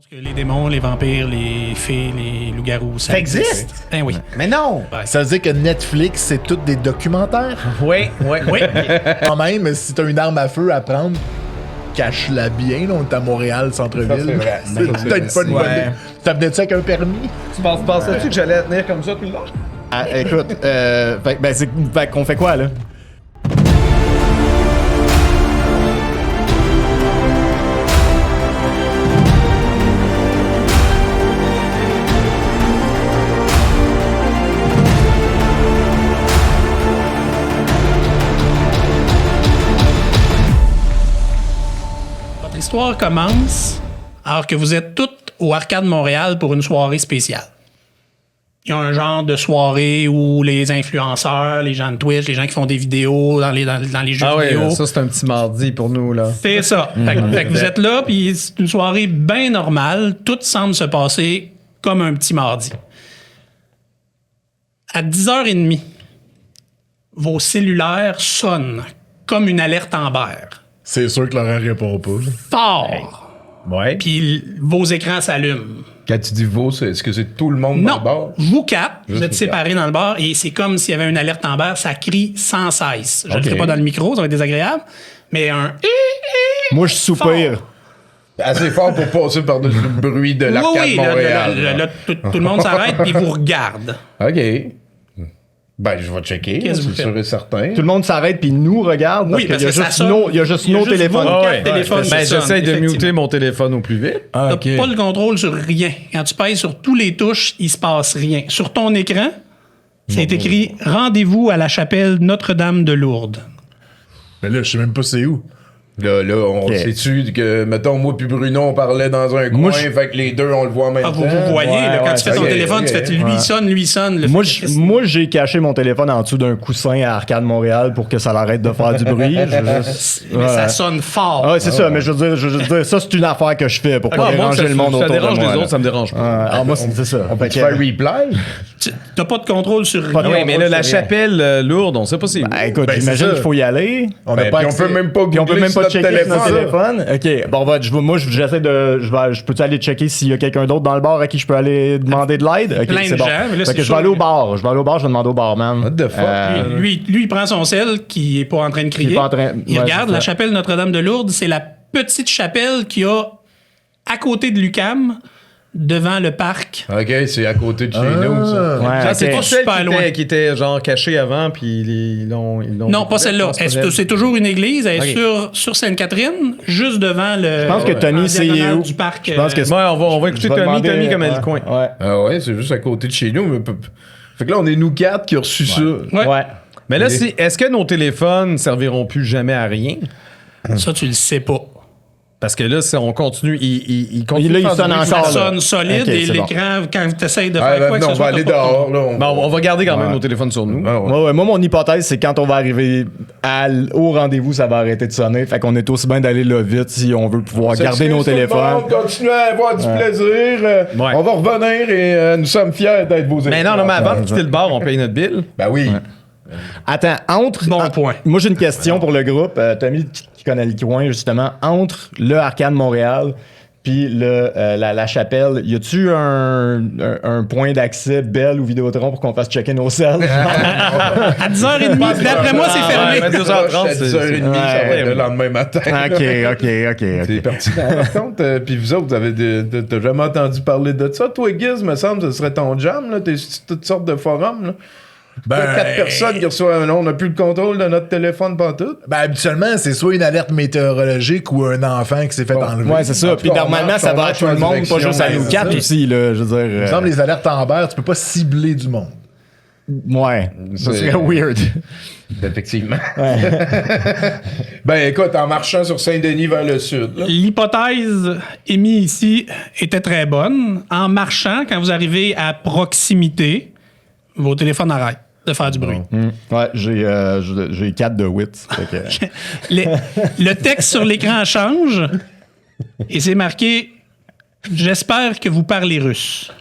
Que les démons, les vampires, les fées, les loups-garous, Ça existe? Ben oui. Mais non! Ouais. Ça veut dire que Netflix, c'est tous des documentaires? Oui. Oui. Quand même, si t'as une arme à feu à prendre, cache-la bien, là, on est à Montréal, centre-ville. Ça, c'est vrai. C'est peut-être pas une bonne Ouais. idée. Ça venait-tu avec un permis? Tu pensais-tu que j'allais tenir comme ça tout le long? Ah, écoute, fait qu'on fait quoi, là? Votre histoire commence alors que vous êtes toutes au Arcade Montréal pour une soirée spéciale. Il y a un genre de soirée où les influenceurs, les gens de Twitch, les gens qui font des vidéos dans les jeux Ah vidéo. ouais, ça c'est un petit mardi pour nous là. C'est ça. Fait que vous êtes là, puis c'est une soirée bien normale. Tout semble se passer comme un petit mardi. À 10h30, vos cellulaires sonnent comme une alerte Amber. C'est sûr que l'horaire répond pas. là. Fort! Ouais. Puis vos écrans s'allument. Quand tu dis vous, est-ce que c'est tout le monde dans Non, le bar? vous quatre, vous Juste êtes nous séparés dans le bar et c'est comme s'il y avait une alerte Amber, ça crie sans cesse. Je ne le Ok. ferai pas dans le micro, ça va être désagréable, mais un Moi, je soupire. Assez fort pour passer par-dessus le bruit de l'arcade oui, là, Montréal. là, tout le monde s'arrête et vous regarde. OK. Ben, je vais checker, Qu'est-ce que vous c'est sûr faites? et certain. Tout le monde s'arrête puis nous regarde parce Oui, qu'il parce y a que ça juste sonne. il y a juste Il y a nos juste téléphones. vos Ah quatre ouais. téléphones qui Ben, sonnent, j'essaie de effectivement. muter mon téléphone au plus vite. T'as pas le contrôle sur rien. Quand tu pèses sur tous les touches, il se passe rien. Sur ton écran, c'est écrit « Rendez-vous à la chapelle Notre-Dame de Lourdes Mais là, je sais même pas c'est où. Là, on Ok. sait-tu que, mettons, moi puis Bruno, on parlait dans un coin, Moi, fait que les deux, on le voit en même ». Ah, temps. vous voyez, là, quand tu fais ton ok, téléphone, tu ok. fais « Lui sonne ». Le Moi, fait- moi, j'ai caché mon téléphone en dessous d'un coussin à Arcade Montréal pour que ça l'arrête de faire du bruit. Mais ça sonne fort. Ah ouais, c'est ça, mais je veux dire, ça, c'est une affaire que je fais pour pas Ah, moi, déranger le monde ça autour dérange de moi. les là. autres, ça me dérange pas. Moi, c'est ça. On Fait peut-tu que- faire reply? T'as pas de contrôle sur rien. de Oui, mais là, la c'est rien. chapelle lourde, on sait pas c'est où. Ben, écoute, Ben, c'est j'imagine ça. qu'il faut y aller. On Ben, n'a pas puis on accès. peut même pas Puis on peut googler même sur pas notre checker sur notre téléphone. téléphone. OK. Bon, j'essaie de. Je peux-tu aller checker s'il y a quelqu'un d'autre dans le bar à qui je peux aller demander de l'aide? OK, Plein de c'est bon. gens, mais là, Fait c'est que je vais sûr aller au que- bar. Je vais demander au barman. What the fuck? Lui, il prend son sel qui est pas en train de crier. Qui est pas en train- Il ouais, regarde c'est la ça. chapelle Notre-Dame de Lourdes. C'est la petite chapelle qu'il y a à côté de l'UQAM, devant le parc. OK, c'est à côté de chez nous, ça. Ouais, Ça, c'est ok. pas celle Super loin. qui était genre cachée avant, puis ils l'ont. Non, pas celle-là. C'est toujours une église. Elle est Ok. sur Sainte-Catherine, juste devant le. Je pense que Tommy, en c'est diagonale où? du parc. Je pense que Ouais, on va écouter je vais Tommy demander- connaît le coin. Ouais. Ah ouais, c'est juste à côté de chez nous. Fait que là, on est nous quatre qui ont reçu ça. Ouais. Ouais. Mais là, est-ce que nos téléphones serviront plus jamais à rien? Ça, tu le sais pas. Parce que là, on continue. Il continue. Là, de il faire sonne du bruit. encore. Ça là. sonne solide Ok, et c'est bon. l'écran, quand tu essayes de Ah, faire ben, quoi que non, ce on soit, va aller t'as pas de dehors. contrôle. Là, Ben, on va garder quand même nos téléphones sur nous. Ouais, ouais. Moi, mon hypothèse, c'est quand on va arriver au rendez-vous, ça va arrêter de sonner. Fait qu'on est aussi bien d'aller là vite si on veut pouvoir garder nos téléphones. Continuez à avoir du plaisir. Ouais. On va revenir et nous sommes fiers d'être vos Mais non, mais avant de quitter le bar, on paye notre bill. Ben oui. Attends, Bon point. Moi, j'ai une question pour le groupe. Tommy, qui connaît le coin, justement. Entre le Arcade Montréal puis la chapelle, y a-tu un point d'accès Bell ou Vidéotron pour qu'on fasse checker nos selles? À 10h30, d'après moi, c'est fermé. Ouais, 2h30, À 10h30, ça va être le lendemain matin. OK. C'est pertinent. Par contre, puis vous autres, t'as jamais entendu parler de ça? Toi, Giz, me semble, ce serait ton jam, là. T'es sur toutes sortes de forums, là. Ben, 4 personnes qui reçoivent on n'a plus le contrôle de notre téléphone pantoute. Ben, habituellement, c'est soit une alerte météorologique ou un enfant qui s'est fait enlever. Ouais, c'est ça. En tout Puis cas, normalement, ça va à tout le monde, pas juste à nous quatre aussi, là. Je veux Il me dire. semble les alertes Amber, tu peux pas cibler du monde. Ouais. Ça C'est- serait weird. Effectivement. Ben écoute, en marchant sur Saint-Denis vers le sud, là. L'hypothèse émise ici était très bonne. En marchant, quand vous arrivez à proximité, vos téléphones arrêtent de faire du bruit. Ouais, j'ai 4 de wits. Fait que- Le texte sur l'écran change et c'est marqué « J'espère que vous parlez russe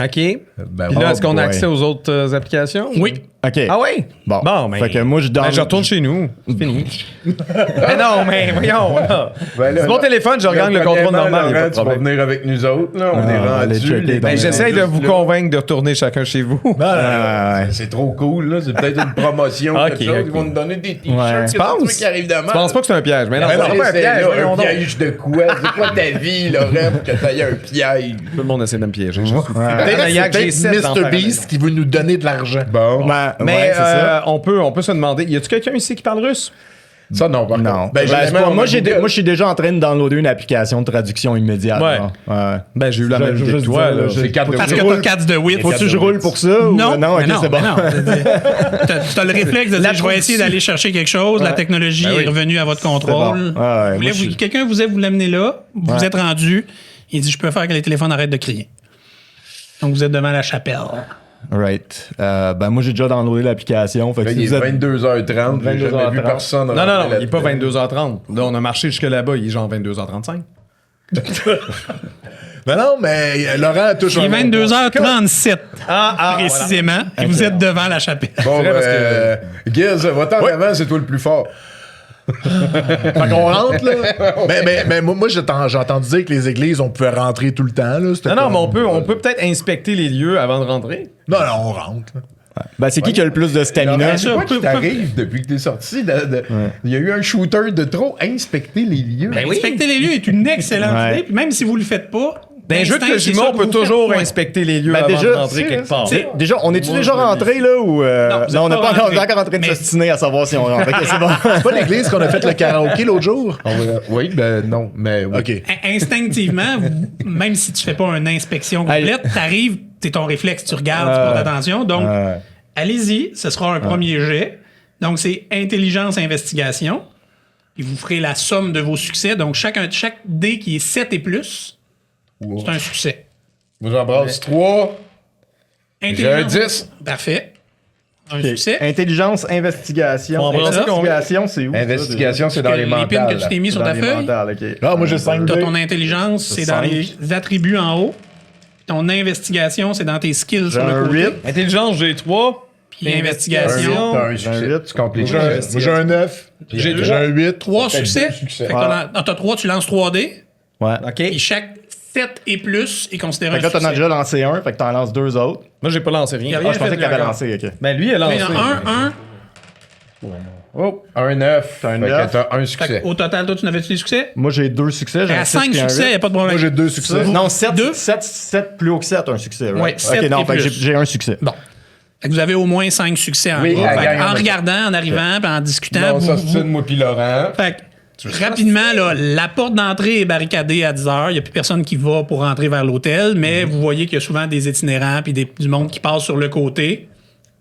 OK. Puis Ben, là, est-ce qu'on a boy. accès aux autres applications? ». Oui. OK. Ah oui? Bon. mais. Fait que moi, je je retourne chez nous. C'est fini. Mais non, mais voyons, là. Ben là, C'est mon téléphone, je regagne le contrôle premièrement, normal. y a pas Laurent, de tu vas problème. venir avec nous autres, là. On est allez rendu. checker les- dans- J'essaie de vous là. convaincre de retourner chacun chez vous. Non, non, non. Ouais. C'est trop cool, là. C'est peut-être une promotion. Ok, quelque chose. ok. Ils vont nous donner des t-shirts. Ouais. Qu'est-ce Tu que penses? tu veux qui arrive de mal? Je pense pas que c'est un piège. Mais non, Ben c'est non, pas un c'est piège. là, voyons un donc. piège de quoi? C'est quoi ta vie, Laurent, pour que t'ailles un piège? Tout le monde essaie de me piéger. je suis Peut-être maniaque, c'est j'ai sept peut-être enfants à Mr. la Beast maison. qui veut nous donner de l'argent. Bon. Mais c'est ça. on peut se demander, y a-tu quelqu'un ici qui parle russe? Ça, non, par Non. contre. Ben, j'ai c'est jamais- pas- moi, Google. moi, je suis déjà en train de downloader une application de traduction immédiate. Ouais. là. Ouais. Ben, j'ai eu la Je- même je- idée que je toi. disais, là. là, C'est quatre de Parce route. que t'as 4 de 8. Faut-tu que je roule pour ça? Non, ou... non, ok, mais non, c'est bon. mais non. T'as le réflexe de dire, je vais essayer d'aller chercher quelque chose, la technologie Ben oui. est revenue à votre contrôle. bon. Ouais, Vous voulez- moi, je suis- Quelqu'un vous l'amener là, vous êtes rendu, il dit, je peux faire que les téléphones arrêtent de crier. Donc, vous êtes devant la chapelle. Right. Ben, moi, j'ai déjà downloadé l'application. Fait que Là, si il vous est êtes... 22h30. J'ai jamais 22h30. vu personne. Non, rentrer il est pas là-dedans. 22h30. Là, on a marché jusque là-bas, il est genre 22h35. Mais non, mais Laurent touche Il est un bon point. 22h37, précisément, et vous êtes devant la chapelle. Bon, vrai, parce Giz, va-t'en Ouais. avant, c'est toi le plus fort. Fait qu'on rentre, là. mais moi, j'ai entendu dire que les églises, on pouvait rentrer tout le temps, là. C'était Non, comme- mais on peut peut-être inspecter les lieux avant de rentrer. Non, non, on rentre. là. Ben, c'est qui a le plus de stamina? Laurent, sûr, c'est quoi qui peu- t'arrive depuis que t'es sorti? Il y a eu un shooter de trop. Inspecter les lieux. Inspecter les lieux est une excellente Ouais. idée, puis même si vous le faites pas, Dans un jeu de l'instinct, c'est Kojima, ça on que peut vous toujours faites. inspecter les lieux Ben, avant déjà, de rentrer quelque part. Déjà, on est-tu déjà rentré là ou vous êtes non, on n'est pas pas encore, rentré. on est encore en train de Mais- s'ostiner à savoir si on rentre. Ok, c'est bon. C'est pas l'église qu'on a fait le karaoké l'autre jour? Oui, ben non, mais oui. OK. Instinctivement, même si tu fais pas une inspection complète, t'arrives, c'est ton réflexe, tu regardes, tu portes attention. Donc, allez-y, ce sera un premier jet. Donc, c'est intelligence investigation. Puis vous ferez la somme de vos succès. Donc, chaque dé qui est 7 et plus, c'est un succès. Vous embrasse 3. J'ai un 10. Parfait. Un succès. Intelligence, investigation. On va lancer Investigation, c'est où? ça, Investigation, c'est dans les Les pins que mentales. tu t'es mis sur Dans ta les feuille. mentales, ok. Ah, moi, j'ai 5 T'as dés. ton intelligence, c'est dans cinq. les attributs en haut. Ton investigation, c'est dans tes skills sur J'ai le un côté. 8. Intelligence, j'ai 3. Puis investigation. T'as un succès. huit. Tu complètes. Moi, j'ai un 9. J'ai un 8. 3 Fait que succès. deux succès. Fait que t'as 3, tu lances 3 dés. Ouais. OK. Et chaque 7 et plus est considéré Fait que un là, t'en as succès. déjà lancé un, fait que t'en lances 2 autres. Moi, j'ai pas lancé rien. Il y a Ah, rien je pensais fait que t'avais encore. lancé, ok. Ben, lui, il a Il lancé. y en a un. Oh, un 9. T'as un Fait que 9. t'as un Fait succès. au total, toi, tu n'avais-tu des succès? Moi, j'ai 2 succès. J'ai À un 6 5 puis un succès, il 8. n'y a pas de problème. Moi, j'ai 2 succès. Non, 7, Deux? 7 plus haut que 7, un succès, right? Ouais, 7 ok, non, et fait que plus. j'ai un succès. Bon. Fait que vous avez au moins 5 succès en Oui, gros. la Fait que gang, en on a- regardant, en arrivant, puis en discutant, Non, ça, vous- c'est moi puis Laurent. Fait que, rapidement, là, la porte d'entrée est barricadée à 10 h. Il n'y a plus personne qui va pour rentrer vers l'hôtel, mais vous voyez qu'il y a souvent des itinérants puis du monde qui passe sur le côté.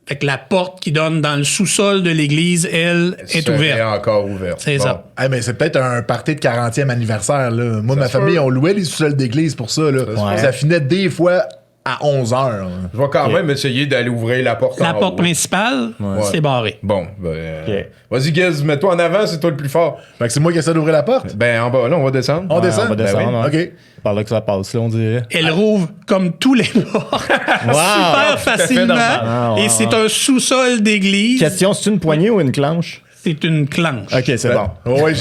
Fait que la porte qui donne dans le sous-sol de l'église, elle, est Elle ouverte. est encore ouverte. C'est Bon. ça. Ah, mais c'est peut-être un party de 40e anniversaire, là. Moi, ma se famille, peut. on louait les sous-sols d'église pour ça, là. peut. Ça finait des fois à 11 h. Je vais quand même essayer d'aller ouvrir la porte La en porte haut. principale, c'est barré. Bon, ben, vas-y, Giz, mets-toi en avant, c'est toi le plus fort. Fait que c'est moi qui essaie d'ouvrir la porte. Ben, en bas, là, on va descendre. On descend? On va descendre, Ben oui. ouais. Par là que ça passe, là, on dirait. Elle rouvre comme tous les portes super facilement. normal. Ah, ouais, Et c'est un sous-sol d'église. Question, c'est une poignée ou une clenche? C'est une clenche. Ok, c'est bon. Oh, oui,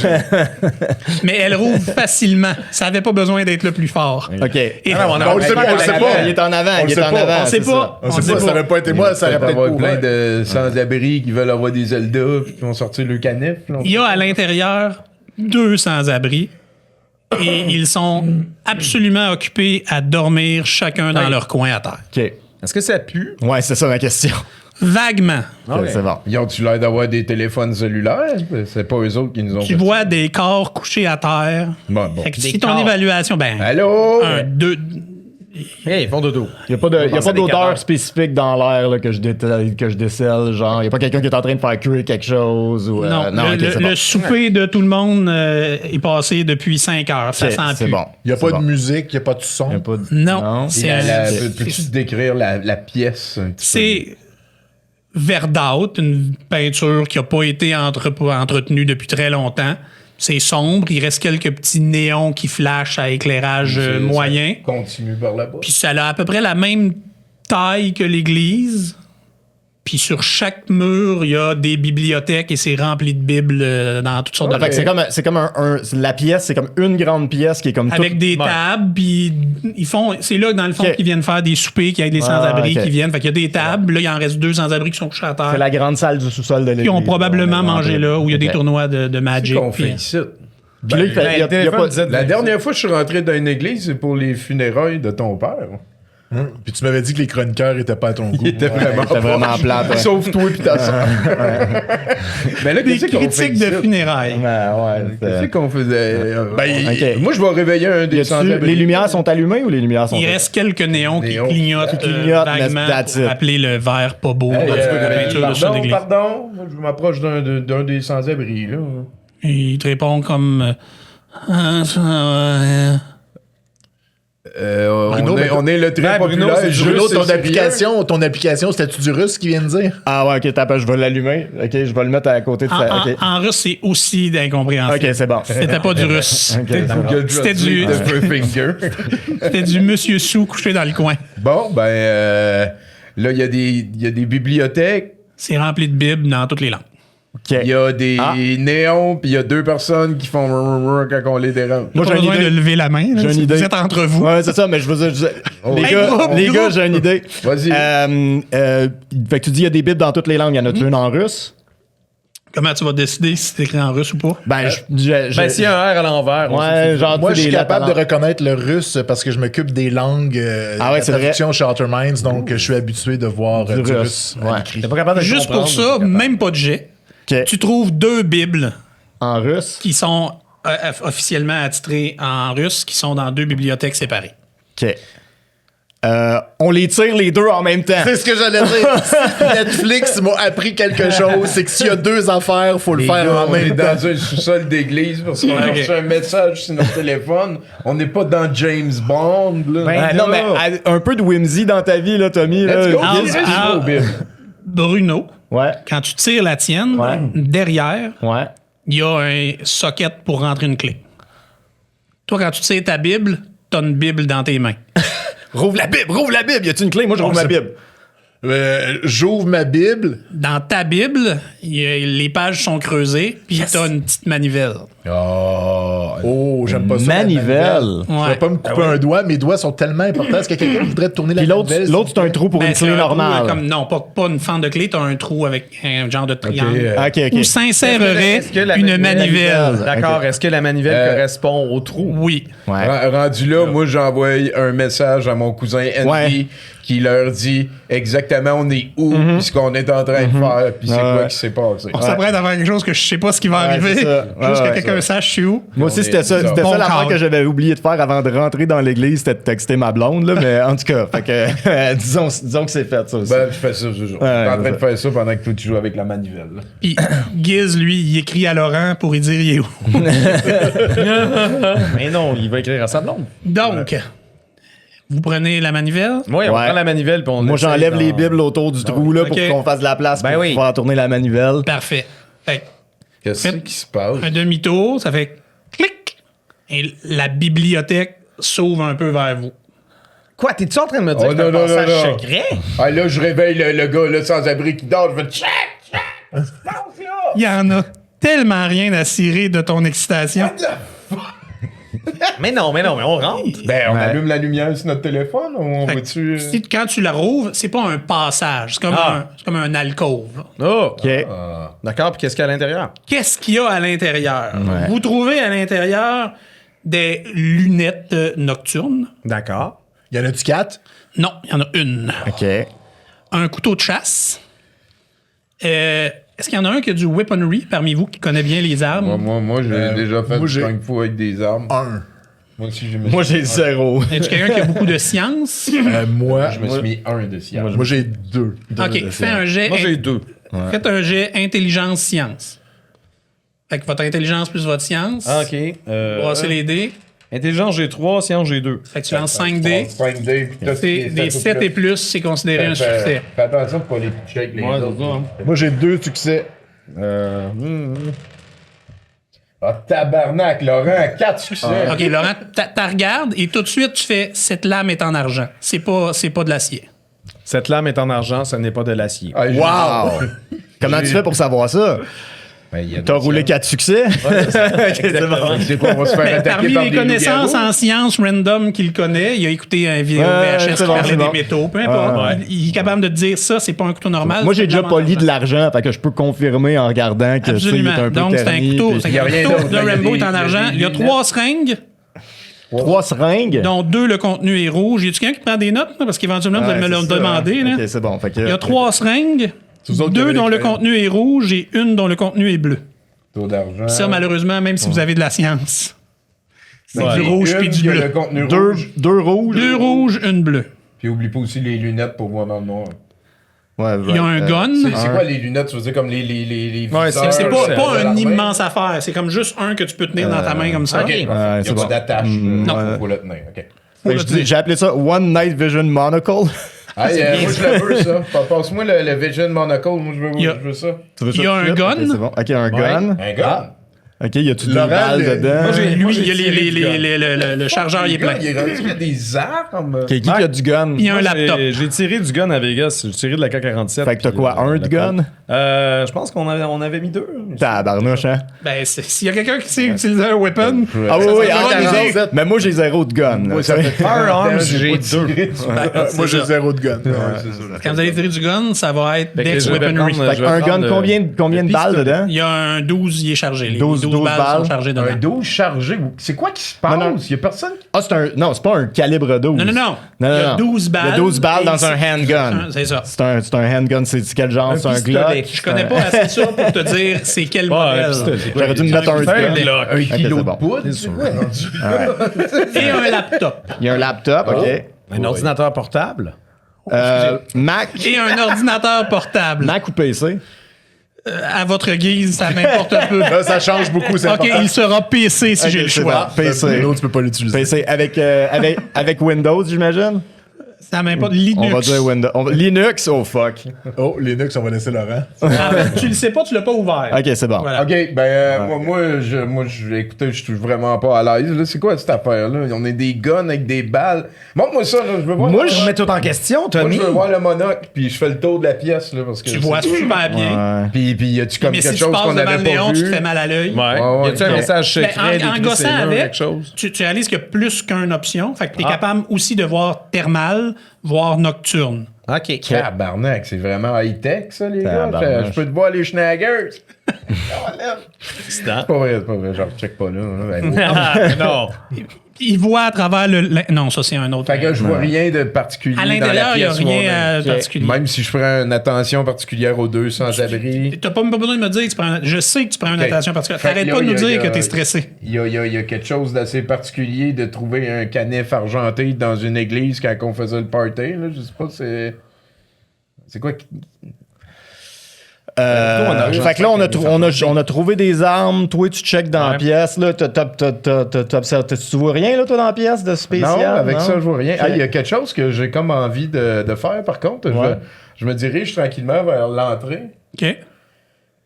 Mais elle rouvre facilement. Ça n'avait pas besoin d'être le plus fort. Ok. Et on le sait pas, on le sait pas. Il est en avant, On il le est sait en pas. avant. On sait c'est pas. ça. on sait pas, ça n'aurait pas été moi, ça aurait peut-être avoir pas plein ouvert. de sans-abri qui veulent avoir des Zelda puis qui vont sortir le canif. Là. il y a à l'intérieur 2 sans-abri et ils sont absolument occupés à dormir chacun dans leur coin à terre. Ok. Est-ce que ça pue? Ouais, c'est ça ma question. Vaguement. Ok, c'est bon. Ils ont-tu l'air d'avoir des téléphones cellulaires? C'est pas eux autres qui nous ont Tu fait vois des corps couchés à terre. Bon. Fait que Des si ton corps. évaluation, ben, Allô? 1, 2, Hey, ils font dodo. Il n'y a pas penser à des d'odeur cadavres. spécifique dans l'air là, que je décèle. Genre, il n'y a pas quelqu'un qui est en train de faire cuire quelque chose. Ou, non, non, ok, c'est bon. le souper de tout le monde est passé depuis 5 heures. Ça Ok, sent c'est plus. bon. Il n'y a C'est pas bon. de musique, il n'y a pas de Il y son. a pas de- Non, Puis c'est peux-tu décrire la pièce un petit c'est verdâtre, une peinture qui n'a pas été entretenue depuis très longtemps. C'est sombre, il reste quelques petits néons qui flashent à éclairage peu? moyen. Ça continue par là-bas. Puis ça a à peu près la même taille que l'église. Puis sur chaque mur, il y a des bibliothèques et c'est rempli de bibles dans toutes sortes de Fait que c'est comme la pièce, c'est comme une grande pièce qui est comme avec toute- des tables, puis ils font. C'est là, dans le fond, Ok. qu'ils viennent faire des soupers, qu'il y a des sans-abri ok. qui viennent. Fait qu'il y a des tables. Là, il en reste 2 sans-abri qui sont couchés à terre. C'est la grande salle du sous-sol de l'église. Qui ont probablement On est mangé rentré. là, où il y a des Ok. tournois de Magic. qu'on puis- fait ici. Puis là, il fait- il y a- il y a téléphone pas- disait de- La dernière fois que je suis rentré dans une église, c'est pour les funérailles de ton père. Puis tu m'avais dit que les chroniqueurs étaient pas à ton goût. Il était vraiment, C'était vraiment plate. Ouais. Sauf toi et ta soeur. Mais là, Des qu'est-ce qu'on fait critiques de ici? funérailles. Qu'est-ce qu'on faisait? Ok. Moi, je vais réveiller un Y des a-tu- sans-abri. les lumières sont allumées ou les lumières sont Il reste quelques néons qui Néons. clignotent, Qui clignotent, mais vaguement that's pour it. appeler le vert pas beau Hey, dans la peinture sur l'église. pardon, moi, je m'approche d'un des sans-abri, là. Et il te répond comme... Bruno, On est le très Ouais, Bruno, populaire c'est jeu Bruno, sérieux. ton application, c'était-tu du russe qui vient de dire? Ah ouais, ok, t'as je vais l'allumer. Ok, je vais le mettre à côté de ça. Ok, En russe, c'est aussi d'incompréhensible. ok, c'est bon. C'était pas du russe. Ok, d'accord. Google C'était Translate du- de Finger. C'était du Monsieur Sou couché dans le coin. Bon, ben, là, il y a des bibliothèques, C'est rempli de bibles dans toutes les langues. Ok. il y a des néons, puis il y a 2 personnes qui font quand on les dérange. Moi, Pas j'ai une besoin de idée. lever la main. là, J'ai une si idée. Vous êtes entre vous. Ouais, c'est ça, mais je veux dire, les Hey, gars, gros, les gros. gars, j'ai une idée. Vas-y. Fait que tu dis il y a des bibles dans toutes les langues. Y en a-tu une en russe? Comment tu vas décider si c'est écrit en russe ou pas? Ben, Ben, s'il y a un R à l'envers, on sait ouais, genre, Moi, tu je sais, suis des capable de lettres reconnaître le russe parce que je m'occupe des langues Ah ouais, de c'est vrai. traduction chez Outer Minds, donc je suis habitué de voir Du du russe. russe. Ouais. T'es pas capable de Juste comprendre, pour ça, même pas de jet. Ok. Tu trouves 2 bibles En russe? qui sont officiellement attitrées en russe, qui sont dans 2 bibliothèques séparées. Ok. On les tire les deux en même temps. C'est ce que j'allais dire. Si Netflix m'a appris quelque chose, c'est que s'il y a 2 affaires, faut le Les faire gars, en on est même temps. dans un sous-sol d'église parce qu'on a Ok. reçu un message sur notre téléphone. On n'est pas dans James Bond, là. Ben, non, mais un peu de whimsy dans ta vie, là, Tommy. Là. Let's go, Ah, Chris, ah. go, Bill. Bruno, Ouais, quand tu tires la tienne, Ouais. derrière, ouais. il y a un socket pour rentrer une clé. Toi, quand tu tires ta Bible, t'as une Bible dans tes mains. Rouvre la Bible. Y a-tu une clé? Moi, je rouvre ma Bible. J'ouvre ma Bible. Dans ta Bible, les pages sont creusées, puis t'as une petite manivelle. Oh, j'aime pas ça. la Manivelle. Je vais Ouais. pas me couper un doigt. Mes doigts sont tellement importants. Est-ce que quelqu'un voudrait tourner la Puis l'autre, manivelle? c'est un trou pour Ben, une c'est clé un trou, normale. comme, non, pas une fente de clé, t'as un trou avec un genre de triangle. Ok, ok. Où s'insérerait Est-ce que la une manivelle. D'accord. Est-ce que la manivelle correspond au trou? Oui. Ouais. Rendu là, moi, j'envoie un message à mon cousin Henry Ouais. qui leur dit exactement on est où, puis ce qu'on est en train de faire, puis c'est Ouais. quoi qui s'est passé. On s'apprête à faire quelque chose que je sais pas ce qui va Ouais, arriver. c'est ça. Ouais, Juste ouais, que quelqu'un c'est sache je suis où. Moi aussi, On c'était est ça. bizarre. C'était Bon ça l'affaire cadre. que j'avais oublié de faire avant de rentrer dans l'église, c'était de texter ma blonde, là. Mais en tout cas, fait que, disons que c'est fait, ça aussi. Ben, je fais ça, je suis en train de faire ça pendant que toi, tu joues avec la manivelle. là. Puis Giz, lui, il écrit à Laurent pour lui dire il est où. Mais non, il va écrire à sa blonde. Donc, vous prenez la manivelle. Oui, on Ouais. prend la manivelle puis on Moi, l'essaye j'enlève dans- les bibles autour du trou, là, pour Ok. qu'on fasse de la place Ben pour oui. pouvoir tourner la manivelle. Parfait. Fait que Qu'est-ce Faites- qui se passe? un demi-tour, ça fait clic. Et la bibliothèque s'ouvre un peu vers vous. Quoi, t'es-tu en train de me dire Oh, que t'as un non, non, passage non, non. secret? Ah, là, je réveille le gars là, sans-abri qui dort, je fais check! Il y en a tellement rien à cirer de ton excitation. Mais non, mais on rentre. Ben, on Ouais. allume la lumière sur notre téléphone, on Fait que va-tu... quand tu la rouvres, c'est pas un passage, c'est comme un alcôve. là. Oh! OK. D'accord, puis qu'est-ce qu'il y a à l'intérieur? Qu'est-ce qu'il y a à l'intérieur? Ouais. Vous trouvez à l'intérieur des lunettes nocturnes. D'accord. Il y en a-tu 4? Non, il y en a une. OK. Un couteau de chasse. Est-ce qu'il y en a un qui a du weaponry parmi vous qui connaît bien les armes? Moi, j'ai déjà fait moi, j'ai- 5 fois avec des armes. Un. Moi aussi, j'ai Moi, j'ai 0. Est-ce quelqu'un qui a beaucoup de science? Moi, Je me suis mis un de science. moi j'ai 2. OK, fais un jet. Moi, j'ai 2. Faites un jet intelligence-science. Fait que votre intelligence plus votre science. Ah, OK. Brassez les dés. Intelligence, j'ai 3. Science, j'ai 2. Fait que tu lances 5 dés. 5 dés, puis t'as C'est des 7 et plus, c'est considéré un succès. Fais attention pour pas les toucher avec les Ouais, autres. c'est ça, hein. Moi j'ai 2 succès. Ah, tabarnak, Laurent, 4 succès. OK, Laurent, t'as regardes et tout de suite, tu fais cette lame est en argent. C'est pas de l'acier. Cette lame est en argent, ce n'est pas de l'acier. Ah, Wow! Comment tu fais pour savoir ça? T'as roulé 4 succès? C'est quoi, on va se faire attaquer Parmi par les des connaissances loups-garous? en sciences random qu'il connaît, il a écouté un vidéo VHS qui c'est bon, parlait c'est des bon. métaux, peu importe. Ouais. Il est capable de te dire ça, c'est pas un couteau normal. Moi, j'ai c'est déjà vraiment poli en de argent. l'argent, fait que je peux confirmer en regardant que tu sais, il est Absolument. un peu Donc, c'est un terni, couteau. puis- C'est Il y a un rien couteau d'autre, de là, il y a Rambo des- est en il y a argent. des Il y a lunettes. 3 seringues, 3 seringues? dont 2 le contenu est rouge. Y a-tu quelqu'un qui prend des notes? Là? Parce qu'éventuellement, vous allez me Ouais, le c'est ça, demander. hein. Là. Ok, c'est bon. Fait que, Il y a 3 seringues, vous autres qui 2 avez dont le l'écran. contenu est rouge et une dont le contenu est bleu. Taux d'argent. Ça, malheureusement, même si vous avez de la science. C'est Ouais. du rouge Une puis du qui a bleu. le contenu Deux, rouge. 2 rouges. 2 rouges, une bleue. Puis oublie pas aussi les lunettes pour voir dans le noir. Ouais, Il y a un gun. C'est quoi les lunettes? Tu veux dire comme les Ouais, viseurs, C'est pas de une l'armée? immense affaire. C'est comme juste un que tu peux tenir dans ta main comme ça. Ok. Il n'y a c'est pas bon. d'attache. Non. Faut le tenir. Ok. Fait que j'ai appelé ça One Night Vision Monocle. Ah, moi, je le veux, ça. Passe-moi le Vision Monocle. Moi, Il y a- je veux ça. Tu veux ça Il y a tout de un suite? gun. Ok, c'est bon. Ok, un gun. Un gun. Ok, y a-tu 2 Laurent, balles le- dedans? Moi, j'ai- Lui, il y a tiré du gun. le chargeur, il est plein. Il est rendu qu'il y a des armes. Ok, qui a du gun? Il y a un Moi, laptop. J'ai tiré du gun à Vegas. J'ai tiré de la K-47. Fait que t'as puis, quoi, un de gun? Je pense qu'on avait mis 2. Tabarnouche, hein? Ben, s'il y a quelqu'un qui sait utiliser un weapon, Ah oui, oui, ça en va nous 47. Mais moi, j'ai 0 de gun. là, Ouais, ça tu sais. fait Firearms, j'ai j'ai pas 2. tiré dessus. Moi, j'ai ça. 0 de gun. quand vous allez tirer du gun, ça va être Fait que Dex je vais Weaponry. prendre- Fait je vais qu'un gun, prendre, combien de balles dedans? Il y a un 12, il est chargé. Les 12 12 balles balles. sont chargées dedans. Un 12 chargé. C'est quoi qui se passe? Non, non. Il y a personne qui... Ah, non, c'est pas un calibre 12. Non. Non, Il y a non. 12 balles. Il y a 12 balles et dans c'est- un handgun. C'est ça. C'est un handgun, c'est quel genre? C'est un pistolet. Glock? Je connais pas assez ça pour te dire c'est quel modèle. J'aurais dû me mettre un C'est un gun. Glock. Un Ok, kilo c'est de bon. poudre? C'est quoi, rendu? Et un laptop. Il y a un laptop, OK. Un ordinateur portable. Mac. Et un ordinateur portable. Mac ou PC? À votre guise, ça m'importe peu. Là, ça change beaucoup, c'est OK, important. il sera PC si Ok, j'ai le c'est choix. bon. PC. L'autre, tu peux pas l'utiliser. PC avec Windows, j'imagine? Ça m'importe. On Linux. va dire Windows. Linux, oh fuck. Oh, Linux, on va laisser Laurent. Ah, tu le sais pas, tu l'as pas ouvert. OK, c'est bon. Voilà. OK, écoutez, je suis vraiment pas à l'aise. Là, c'est quoi cette affaire-là? On a des guns avec des balles. Montre-moi ça, là, je veux voir. Moi, je remets tout en question, Moi, Tommy. je veux voir le monocle, puis je fais le tour de la pièce, là, parce que... Tu vois super bien. Ouais. Puis y a-tu comme Mais quelque si tu chose passes qu'on devant avait le pas néon, tu te vu? fais mal à l'œil. Ouais. ouais, Y a-tu un ok. message Ben, secret en d'écrit gossant ses mains, avec, quelque chose? tu réalises qu'il y a plus qu'une option. Fait que tu es capable aussi de voir thermal, voir nocturne. OK. Tabarnak, c'est vraiment high-tech, ça, les gars. Tabarnak. Je peux te voir les schnaggers. C'est C'est pas vrai, genre, check pas là. Ben, Non. Il voit à travers Non, ça, c'est un autre. Fait que je vois rien de particulier À dans la l'intérieur, il n'y a pièce où on est. rien de particulier. Même si je prends une attention particulière aux deux sans-abri. T'as pas besoin de me dire que tu prends. Je sais que tu prends une Ok. attention particulière. Fait que T'arrêtes là, pas de nous il y a- dire que t'es stressé. Il y a quelque chose d'assez particulier de trouver un canif argenté dans une église quand on faisait le party. Là. Je sais pas, c'est quoi qui... Fait que là, on a trouvé des armes. Toi, tu checkes dans la Ouais. pièce. Là, t'observes. Tu vois rien là, toi, dans la pièce de spécial? Non, avec non? ça, je vois rien. Ok. Ah, il y a quelque chose que j'ai comme envie de faire, par contre. Ouais. Je me dirige tranquillement vers l'entrée. OK.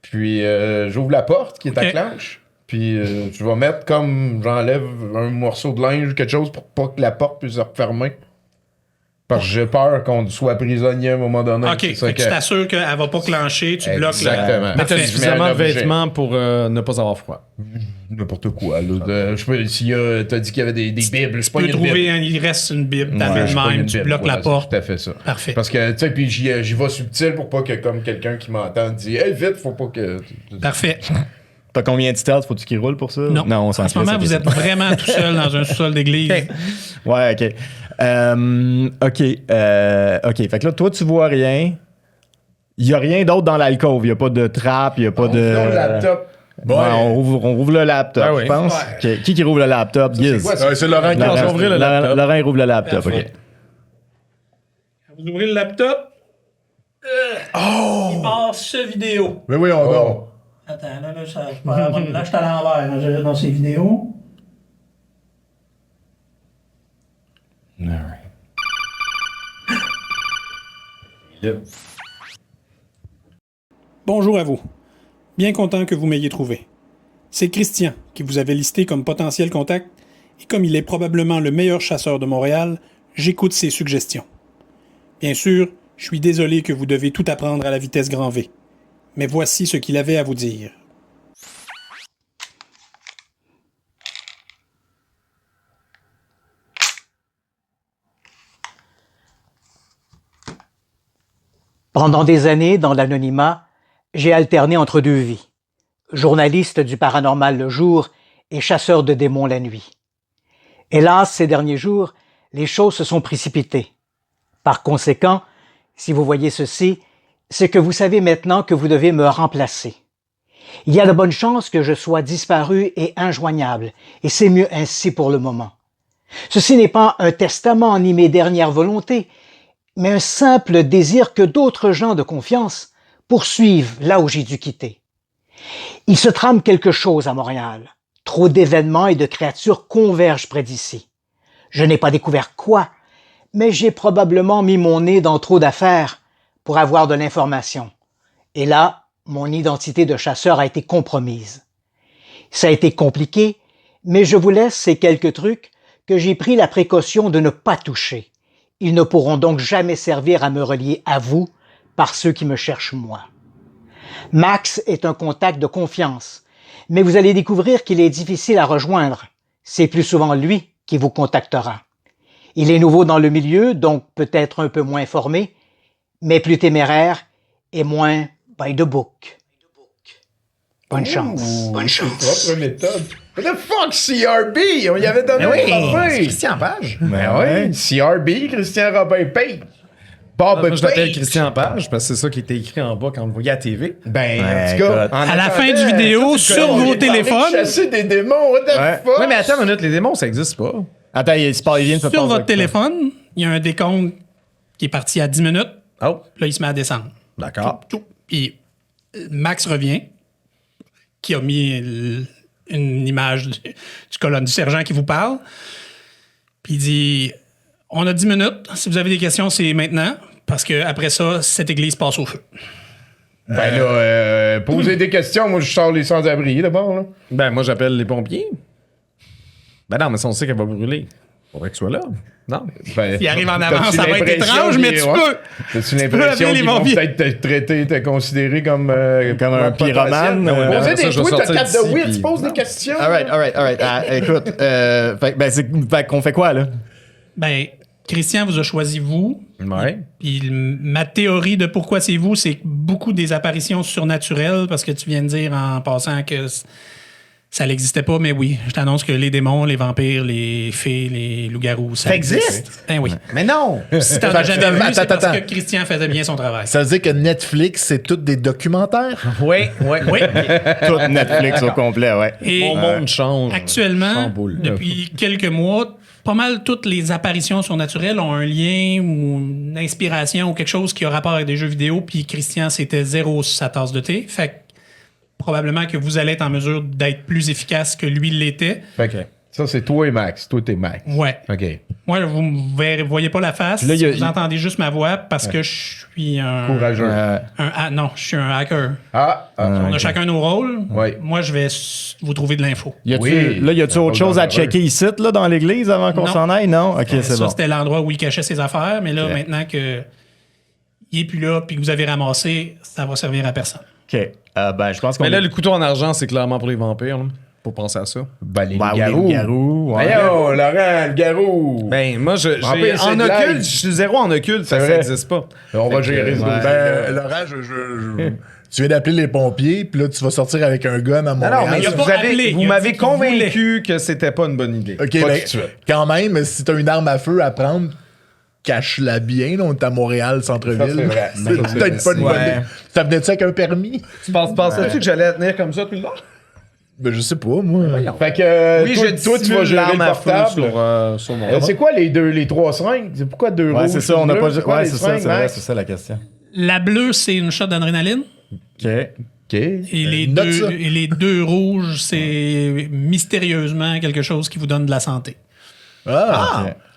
Puis j'ouvre la porte qui est à Ok. clenche. Puis je vais mettre comme j'enlève un morceau de linge, quelque chose pour pas que la porte puisse se refermer. Parce que j'ai peur qu'on soit prisonnier à un moment donné. OK. C'est ça Fait que tu t'assures qu'elle va pas clencher, tu bloques Exactement. la. Mais t'as Parfait. suffisamment de Mais un objet. vêtements pour ne pas avoir froid. N'importe quoi. Là. Je peux, s'il y a, t'as dit qu'il y avait des bibles, je Tu peux trouver, il reste une bible, ta Ouais, Bible je pogne même, une tu Bible, bloques la voilà, porte. c'est tout à fait ça. Parfait. Parce que, tu sais, puis j'y vais subtil pour pas que, comme quelqu'un qui m'entend, dit hey, vite, faut pas que. Parfait. T'as combien de stealth? Faut-tu qu'il roule pour ça? Non. on s'en En ce moment, crisse, vous ok, êtes vraiment tout seul dans un sous-sol d'église. Ouais, OK. OK. Fait que là, toi, tu vois rien. Il n'y a rien d'autre dans l'alcôve. Il n'y a pas de trappe, il n'y a pas de... Non, le laptop. Ouais, on rouvre le laptop, Ah oui. je pense. Ouais. Ok. Qui rouvre le laptop? Giz. quoi, ça? C'est Laurent qui Laurent, a je vais ouvrir le laptop. Laurent, il rouvre le laptop, OK. Parfait. Vous ouvrez le laptop. Il passe ce vidéo. Mais oui, on Oh. Attends, là, je suis à l'envers là, dans ces vidéos. Bonjour à vous. Bien content que vous m'ayez trouvé. C'est Christian qui vous avait listé comme potentiel contact et comme il est probablement le meilleur chasseur de Montréal, j'écoute ses suggestions. Bien sûr, Je suis désolé que vous devez tout apprendre à la vitesse grand V. Mais voici ce qu'il avait à vous dire. Pendant des années, dans l'anonymat, j'ai alterné entre deux vies. Journaliste du paranormal le jour et chasseur de démons la nuit. Hélas, ces derniers jours, les choses se sont précipitées. Par conséquent, si vous voyez ceci, c'est que vous savez maintenant que vous devez me remplacer. Il y a de bonnes chances que je sois disparu et injoignable, et c'est mieux ainsi pour le moment. Ceci n'est pas un testament ni mes dernières volontés, mais un simple désir que d'autres gens de confiance poursuivent là où j'ai dû quitter. Il se trame quelque chose à Montréal. Trop d'événements et de créatures convergent près d'ici. Je n'ai pas découvert quoi, mais j'ai probablement mis mon nez dans trop d'affaires pour avoir de l'information. Et là, mon identité de chasseur a été compromise. Ça a été compliqué, mais je vous laisse ces quelques trucs que j'ai pris la précaution de ne pas toucher. Ils ne pourront donc jamais servir à me relier à vous par ceux qui me cherchent moi. Max est un contact de confiance, mais vous allez découvrir qu'il est difficile à rejoindre. C'est plus souvent lui qui vous contactera. Il est nouveau dans le milieu, donc peut-être un peu moins formé, mais plus téméraire et moins by the book. Bonne chance. Bonne chance. Propre méthode. What the fuck, CRB? On y avait donné un papier. Christian Page. Ben oui, CRB, Christian Robin Page. Bob Moi, je l'appelle Page. Christian Page parce que c'est ça qui était écrit en bas quand on le voyait à la TV. Ben, en tout cas, À la fin du vidéo, sur vos téléphones, chasser des démons, what the fuck? Oui, mais attends une minute, les démons, ça existe pas. Attends, il vient de se sur votre téléphone, il y a un décompte qui est parti à 10 minutes. Oh, Là, il se met à descendre. d'accord. Puis Max revient, qui a mis une image du colonne du sergent qui vous parle. Puis il dit, on a 10 minutes. Si vous avez des questions, c'est maintenant. Parce que après ça, cette église passe au feu. Ben là, poser des questions, moi je sors les sans-abri d'abord. Là. Ben, moi, j'appelle les pompiers. Ben non, mais si on sait qu'elle va brûler, faudrait que tu sois là. Non. Ben, S'il arrive en t'as-tu avance, ça va être l'impression étrange, mais qu'ils- tu ouais. peux. T'as-tu l'impression appeler les qu'ils vont pompiers. peut-être te traiter, te considérer comme un potentiel? pyromane, Poser après ça, des je vais tweets, t'as sortir 4 de d'ici, 8, puis- tu poses des questions. Alright. Écoute, fait qu'on fait quoi, là? Ben, Christian vous a choisi vous. Ouais. Puis ma théorie de pourquoi c'est vous, c'est beaucoup des apparitions surnaturelles, parce que tu viens de dire en passant que ça n'existait pas, mais oui, je t'annonce que les démons, les vampires, les fées, les loups-garous, ça existe? Ben oui. Mais non! Si t'en as jamais vu, c'est Attends. parce que Christian faisait bien son travail. Ça veut dire que Netflix, c'est tous des documentaires? Oui. Oui. Tout Netflix au complet, ouais. Et Mon monde change. actuellement, Chamboule. depuis quelques mois, pas mal toutes les apparitions surnaturelles ont un lien ou une inspiration ou quelque chose qui a rapport avec des jeux vidéo, puis Christian, c'était zéro sur sa tasse de thé. Fait que probablement que vous allez être en mesure d'être plus efficace que lui l'était. Fait que ça, c'est toi et Max. Toi, t'es Max. Ouais. OK. Moi, vous ne voyez pas la face. Là, vous entendez juste ma voix parce que je suis un... Courageux. Non, je suis un hacker. On On a chacun nos rôles. Ouais. Moi, je vais vous trouver de l'info. Y a-tu Oui. autre chose à checker ici, là, dans l'église, avant qu'on Non. s'en aille? Non? OK, c'est Ça, bon. c'était l'endroit où il cachait ses affaires. Mais là, maintenant que il est plus là puis que vous avez ramassé, ça va servir à personne. OK. Ben, je pense qu'on... Mais là, le couteau en argent, c'est clairement pour les vampires. Là. Faut penser à ça. Ben, les Ben, oui, garous. les garous, ouais. Voyons, Laurent, le garou. Ben, moi, Vampire, c'est en de occulte, l'aide. je suis zéro en occulte, ça vrai. n'existe pas. On va gérer ce dossier. Ben, Laurent, tu viens d'appeler les pompiers, puis là, tu vas sortir avec un gun à Montréal. Non, mais il a pas appelé, vous il a m'avez dit qu'il convaincu que c'était pas une bonne idée. OK, Pas ben, tout de suite. quand même, si t'as une arme à feu à prendre, cache-la bien. Là, on est à Montréal, centre-ville. Ça, c'est vrai. C'est Ça, c'est peut-être pas une bonne Ouais. idée. Ça venait-tu avec un permis? Tu pensais-tu que j'allais tenir comme ça tout le long? Ben, je sais pas, moi. Fait que Oui, toi, je toi, tu vas gérer le portable. sur mon C'est quoi les 3 seringues? C'est pourquoi 2 Ouais, rouges? c'est ça, on n'a bleues? pas... C'est quoi Ouais, les c'est ça, seringues, c'est vrai, Max? c'est ça la question. La bleue, c'est une shot d'adrénaline. OK. OK. Et note ça. les deux rouges, c'est mystérieusement quelque chose qui vous donne de la santé. OK.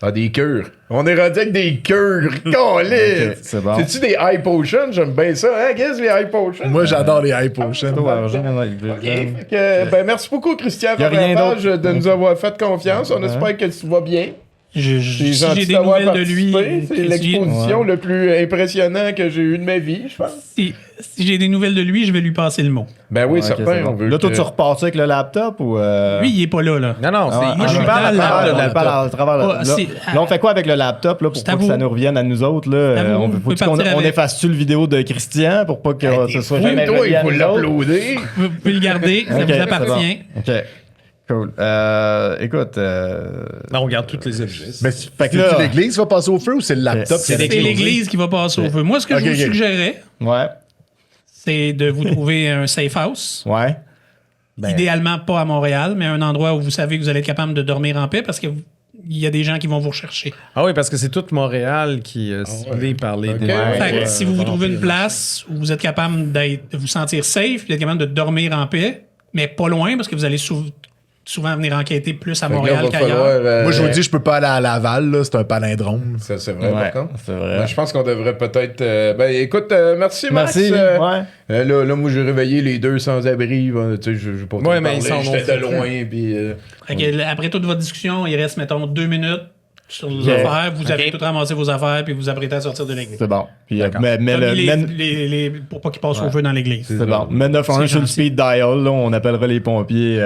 Ah, des cures. On est rendu avec des cures. Colin! Ok, c'est bon. C'est-tu des high potions? J'aime bien ça. Hein? Qu'est-ce que les high potions? Moi, j'adore les high potions. Fait que, ben, merci beaucoup, Christian, Y a rien Page, de nous avoir fait confiance. On espère que tu vas bien. Si C'est j'ai gentil des d'avoir nouvelles de lui... participé. C'est si j'ai- l'exposition le plus impressionnant que j'ai eu de ma vie, je pense. Si j'ai des nouvelles de lui, je vais lui passer le mot. Ben oui, Ouais, ok, certain. c'est bon. On veut Là, toi, que- tu repars avec le laptop ou. Lui, il est pas là. Non, Ah non, ouais, moi, je ah, suis parle dans le à laptop. travers Ah, là, c'est- là, on fait quoi avec le laptop là, pour C'est pas à que vous. ça nous revienne à nous autres? Là, C'est à vous. Vous faut-tu pouvez partir on avec. efface-tu le vidéo de Christian pour pas que ce soit Oui, jamais toi, il relié à faut nous autres? l'uploader. Vous pouvez le garder, ça Ok, vous c'est appartient. bon. OK. Cool. Écoute. Ben, on regarde tous les objets. Mais Fait que c'est-tu là- l'église qui va passer au feu ou c'est le laptop? C'est C'est l'Église qui va passer au feu. Moi, ce que je Ok, vous ok. suggérais, Ouais. c'est de vous trouver un safe house. Ouais. Idéalement pas à Montréal, mais un endroit où vous savez que vous allez être capable de dormir en paix parce qu'il y a des gens qui vont vous rechercher. Ah oui, parce que c'est tout Montréal qui est ciblé par les... Fait que si vous trouvez une place où vous êtes capable de vous sentir safe, puis d'être capable de dormir en paix, mais pas loin parce que vous allez souvent venir enquêter plus à Fait que là, Montréal va qu'ailleurs. falloir, Moi, je vous dis, je peux pas aller à Laval, là, c'est un palindrome. Ça, c'est vrai, Ouais, par contre. c'est vrai. Ben, je pense qu'on devrait peut-être. Ben, écoute, merci, Max. Merci. Ouais. Là, moi, j'ai réveillé les deux sans-abri. Tu sais, je vais pas Ouais, mais parler. ils s'en J'étais ont de loin, puis. Fait que, après toute votre discussion, il reste, mettons, 2 minutes sur vos affaires. Vous avez tout ramassé vos affaires, puis vous apprêtez à sortir de l'église. C'est bon. Puis, mais Comme le. pour pas qu'ils passent au feu dans l'église. C'est bon. Mets 911 sur le gentil. speed dial, là, on appellera les pompiers.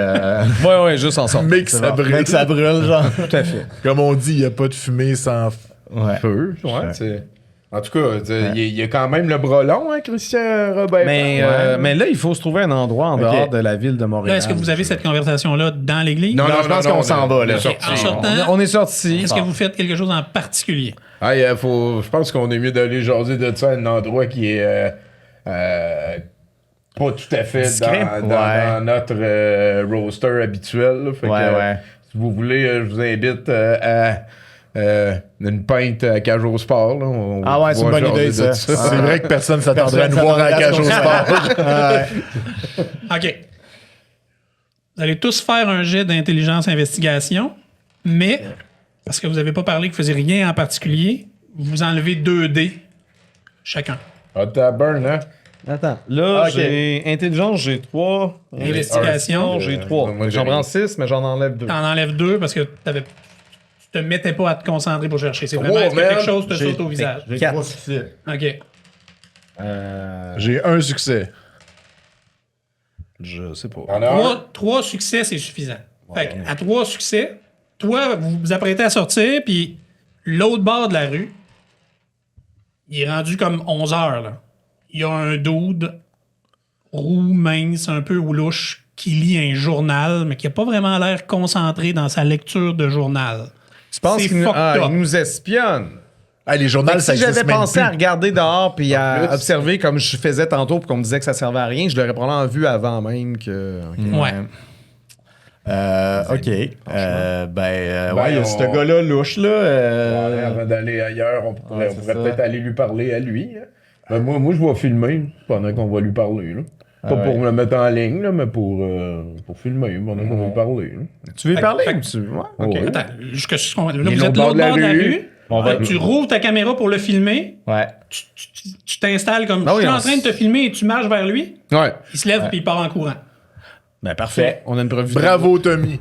Ouais, juste en sortant. Mais que ça brûle. Mais que ça brûle, genre. Tout à fait. Comme on dit, il n'y a pas de fumée sans... Ouais. Feu. Ouais, c'est. En tout cas, il y a quand même le bras long, hein, Christian Robert. Mais là, il faut se trouver un endroit en dehors de la ville de Montréal. Là, est-ce que vous avez cette conversation-là dans l'église? Non, je pense qu'on s'en va, là. En sortant, On est sorti. est-ce que vous faites quelque chose en particulier? Je pense qu'on est mieux d'aller jaser de ça à un endroit qui est pas tout à fait Discret. dans notre roster habituel. Là. Fait que, Ouais. si vous voulez, je vous invite à une pinte à Cage au Sport. Là. On va Ah ouais, c'est une pouvoir bonne idée, jaser de ça. C'est vrai que personne s'attendrait à nous Personne voir à la cage au s'attendrait à sport. OK. Vous allez tous faire un jet d'intelligence investigation, mais, parce que vous n'avez pas parlé que vous ne faisiez rien en particulier, vous enlevez 2 dés chacun. Ah, t'as burn, hein? Attends, là, Ok. j'ai intelligence, j'ai 3. Investigation, J'ai 3. Moi, j'ai J'en rien. prends 6, mais j'en enlève 2. t'en enlèves 2 parce que tu te mettais pas à te concentrer pour chercher. C'est Trois, vraiment est-ce que quelque man. chose te saute au visage. J'ai 4. 3 succès. OK. J'ai un succès. Je sais pas. T'en as un? 3 succès, c'est suffisant. Fait à 3 succès, toi, vous vous apprêtez à sortir, puis l'autre bord de la rue, il est rendu comme 11 heures. Là. Il y a un dude roux, mince, un peu louche, qui lit un journal, mais qui n'a pas vraiment l'air concentré dans sa lecture de journal. Tu penses C'est qu'il nous, fucked up. il nous espionne? Hey, les journaux, ça Si existe j'avais même pensé plus. à regarder dehors puis à plus. observer comme je faisais tantôt pour qu'on me disait que ça servait à rien, je l'aurais probablement vu avant même que. Ok. Ouais. OK. Il y a on- ce gars-là louche, là. Avant d'aller ailleurs, on pourrait, c'est ça. peut-être aller lui parler à lui. Hein. Ben, moi, je vais filmer pendant qu'on va lui parler. Là. Pas pour le mettre en ligne, là, mais pour filmer pendant qu'on va lui parler. Là. Tu veux y parler fait- ou tu. Ouais. Ok. Attends, jusqu'à ce qu'on. Là, Il est vous êtes de l'autre l'autre bord de la rue. On va- Tu rouvres ta caméra pour le filmer. Ouais. Tu t'installes comme Ah je oui, suis on en train de te filmer et tu marches vers lui. Ouais. Il se lève puis il part en courant. Ben parfait. On a une preuve vidéo. Bravo, Tommy.